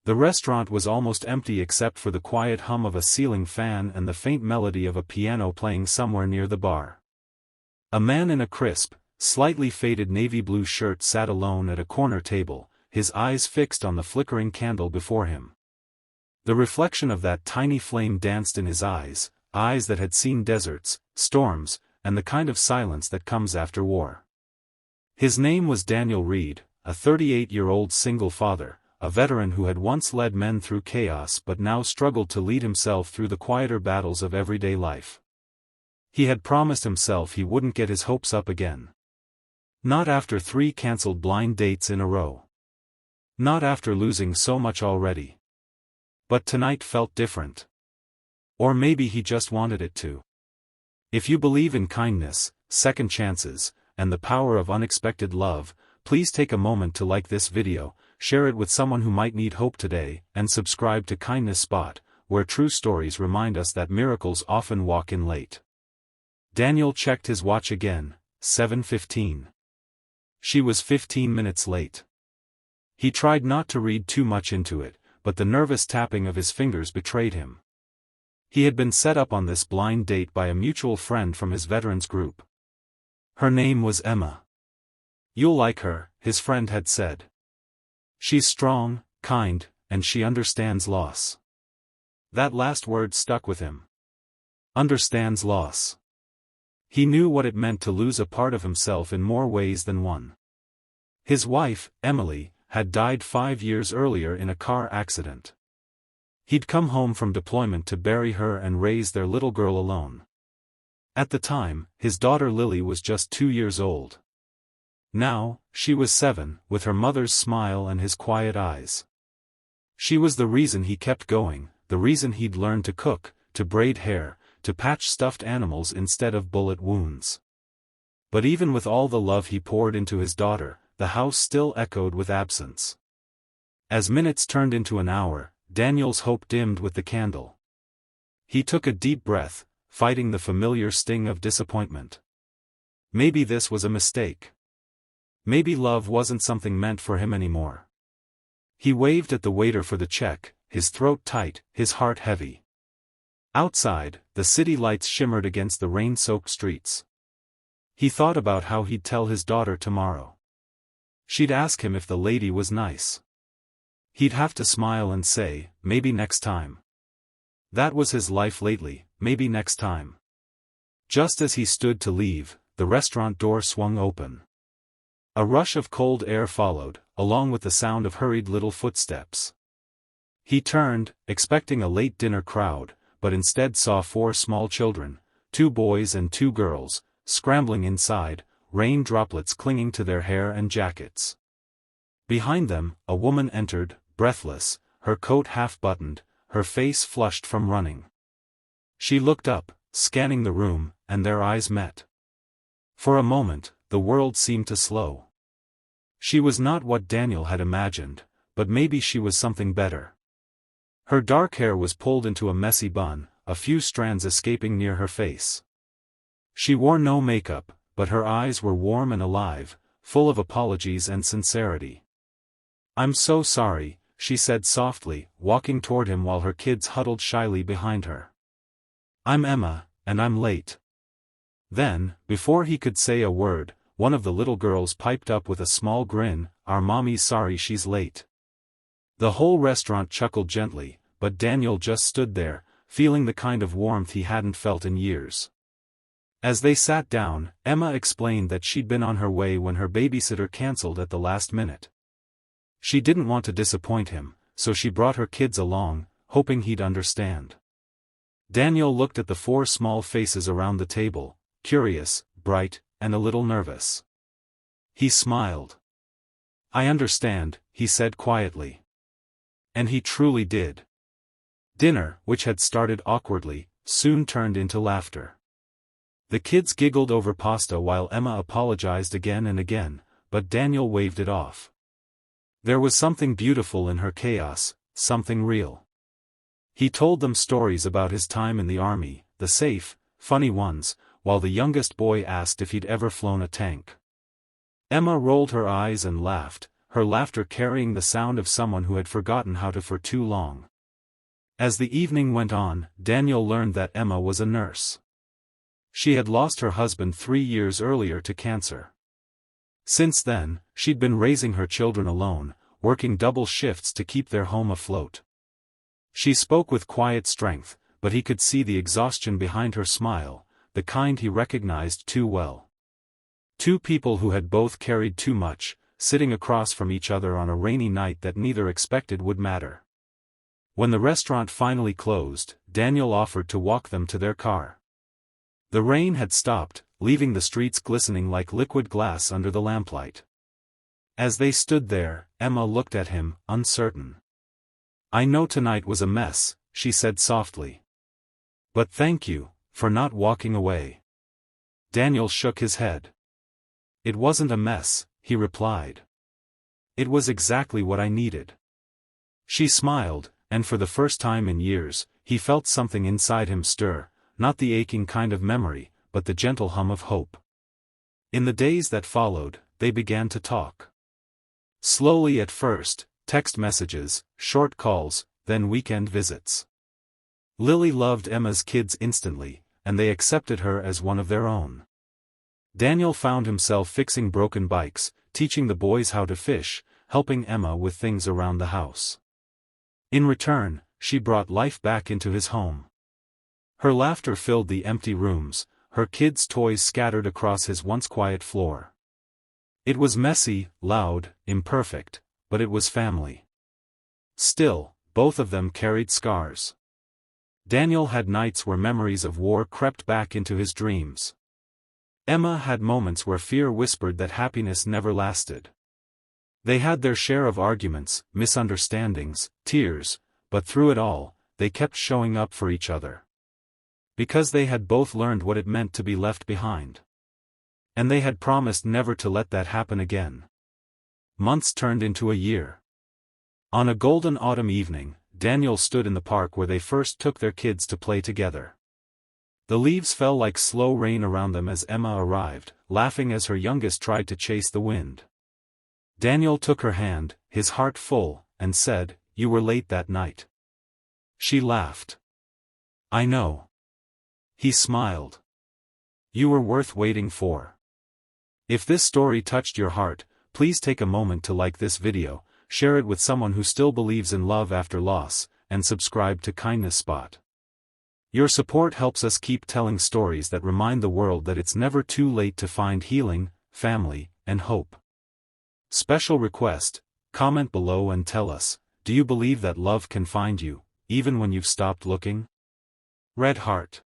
The restaurant was almost empty except for the quiet hum of a ceiling fan and the faint melody of a piano playing somewhere near the bar. A man in a crisp, slightly faded navy blue shirt sat alone at a corner table, his eyes fixed on the flickering candle before him. The reflection of that tiny flame danced in his eyes, eyes that had seen deserts, storms, and the kind of silence that comes after war. His name was Daniel Reid, a 38-year-old single father, a veteran who had once led men through chaos but now struggled to lead himself through the quieter battles of everyday life. He had promised himself he wouldn't get his hopes up again. Not after 3 cancelled blind dates in a row. Not after losing so much already. But tonight felt different. Or maybe he just wanted it to. If you believe in kindness, second chances, and the power of unexpected love, please take a moment to like this video, share it with someone who might need hope today, and subscribe to Kindness Spot, where true stories remind us that miracles often walk in late. Daniel checked his watch again, 7:15. She was 15 minutes late. He tried not to read too much into it, but the nervous tapping of his fingers betrayed him. He had been set up on this blind date by a mutual friend from his veterans group. Her name was Emma. "You'll like her," his friend had said. "She's strong, kind, and she understands loss." That last word stuck with him. Understands loss. He knew what it meant to lose a part of himself in more ways than one. His wife, Emily, had died 5 years earlier in a car accident. He'd come home from deployment to bury her and raise their little girl alone. At the time, his daughter Lily was just 2 years old. Now, she was 7, with her mother's smile and his quiet eyes. She was the reason he kept going, the reason he'd learned to cook, to braid hair, to patch stuffed animals instead of bullet wounds. But even with all the love he poured into his daughter, the house still echoed with absence. As minutes turned into an hour, Daniel's hope dimmed with the candle. He took a deep breath, fighting the familiar sting of disappointment. Maybe this was a mistake. Maybe love wasn't something meant for him anymore. He waved at the waiter for the check, his throat tight, his heart heavy. Outside, the city lights shimmered against the rain-soaked streets. He thought about how he'd tell his daughter tomorrow. She'd ask him if the lady was nice. He'd have to smile and say, maybe next time. That was his life lately, maybe next time. Just as he stood to leave, the restaurant door swung open. A rush of cold air followed, along with the sound of hurried little footsteps. He turned, expecting a late dinner crowd, but instead saw 4 small children, 2 boys and 2 girls, scrambling inside, rain droplets clinging to their hair and jackets. Behind them, a woman entered, breathless, her coat half-buttoned, her face flushed from running. She looked up, scanning the room, and their eyes met. For a moment, the world seemed to slow. She was not what Daniel had imagined, but maybe she was something better. Her dark hair was pulled into a messy bun, a few strands escaping near her face. She wore no makeup, but her eyes were warm and alive, full of apologies and sincerity. "I'm so sorry," she said softly, walking toward him while her kids huddled shyly behind her. "I'm Emma, and I'm late." Then, before he could say a word, one of the little girls piped up with a small grin, "Our mommy's sorry she's late." The whole restaurant chuckled gently, but Daniel just stood there, feeling the kind of warmth he hadn't felt in years. As they sat down, Emma explained that she'd been on her way when her babysitter cancelled at the last minute. She didn't want to disappoint him, so she brought her kids along, hoping he'd understand. Daniel looked at the 4 small faces around the table, curious, bright, and a little nervous. He smiled. "I understand," he said quietly. And he truly did. Dinner, which had started awkwardly, soon turned into laughter. The kids giggled over pasta while Emma apologized again and again, but Daniel waved it off. There was something beautiful in her chaos, something real. He told them stories about his time in the army, the safe, funny ones, while the youngest boy asked if he'd ever flown a tank. Emma rolled her eyes and laughed, her laughter carrying the sound of someone who had forgotten how to for too long. As the evening went on, Daniel learned that Emma was a nurse. She had lost her husband 3 years earlier to cancer. Since then, she'd been raising her children alone, working double shifts to keep their home afloat. She spoke with quiet strength, but he could see the exhaustion behind her smile, the kind he recognized too well. Two people who had both carried too much, sitting across from each other on a rainy night that neither expected would matter. When the restaurant finally closed, Daniel offered to walk them to their car. The rain had stopped, leaving the streets glistening like liquid glass under the lamplight. As they stood there, Emma looked at him, uncertain. "I know tonight was a mess," she said softly. "But thank you, for not walking away." Daniel shook his head. "It wasn't a mess," he replied. "It was exactly what I needed." She smiled, and for the first time in years, he felt something inside him stir, not the aching kind of memory, but the gentle hum of hope. In the days that followed, they began to talk. Slowly at first, text messages, short calls, then weekend visits. Lily loved Emma's kids instantly, and they accepted her as one of their own. Daniel found himself fixing broken bikes, teaching the boys how to fish, helping Emma with things around the house. In return, she brought life back into his home. Her laughter filled the empty rooms, her kids' toys scattered across his once quiet floor. It was messy, loud, imperfect, but it was family. Still, both of them carried scars. Daniel had nights where memories of war crept back into his dreams. Emma had moments where fear whispered that happiness never lasted. They had their share of arguments, misunderstandings, tears, but through it all, they kept showing up for each other. Because they had both learned what it meant to be left behind. And they had promised never to let that happen again. Months turned into a year. On a golden autumn evening, Daniel stood in the park where they first took their kids to play together. The leaves fell like slow rain around them as Emma arrived, laughing as her youngest tried to chase the wind. Daniel took her hand, his heart full, and said, "You were late that night." She laughed. "I know." He smiled. "You were worth waiting for." If this story touched your heart, please take a moment to like this video, share it with someone who still believes in love after loss, and subscribe to Kindness Spot. Your support helps us keep telling stories that remind the world that it's never too late to find healing, family, and hope. Special request: comment below and tell us, do you believe that love can find you, even when you've stopped looking? Red Heart.